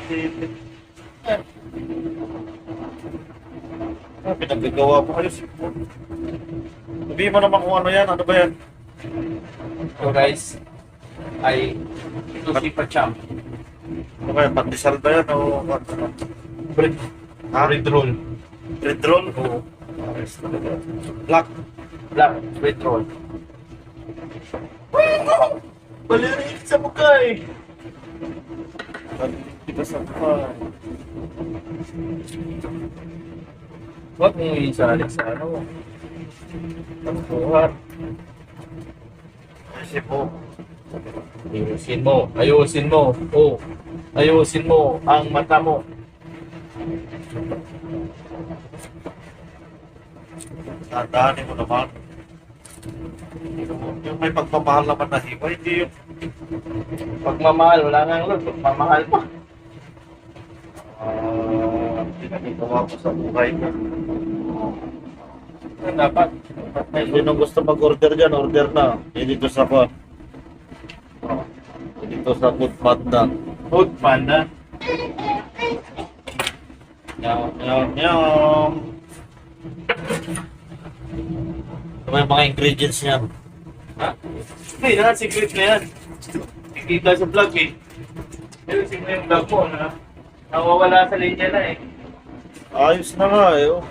Titip. Pinaggagawa mo kayo. Sabihin mo naman kung ano yan. Ano ba yan? So guys, ay ito si Pacham. Ano kaya? Pandesal ba yan? O ano? Bread. Bread roll. Bread roll? Oo. Ayos talaga. Black. Black bread roll. Balirin sa mukha eh. Kita sa pa. Huwag mong isali sa ano. Pagkuhan. Kasi po. Ayusin mo. Ayusin mo. Oh. Ayusin mo ang mata mo. Tandaanin mo naman. Yung may pagmamahal naman na hiwa, hindi yung Pagmamahal, wala nga ang pagmamahal pa. pinagagawa ko sa buhay ko. Dapat. Sino gusto mag-order dyan, order na. Dito sa pa. Dito sa Food Panda. Food Panda. Yum, yum, yum. Ano ba yung mga ingredients niyan? Ha? Hindi na, secret na yan. Kikita sa vlog eh. Pero siguro yung vlog mo na nawawala sa linya na eh. Ayos na nga eh. Oh.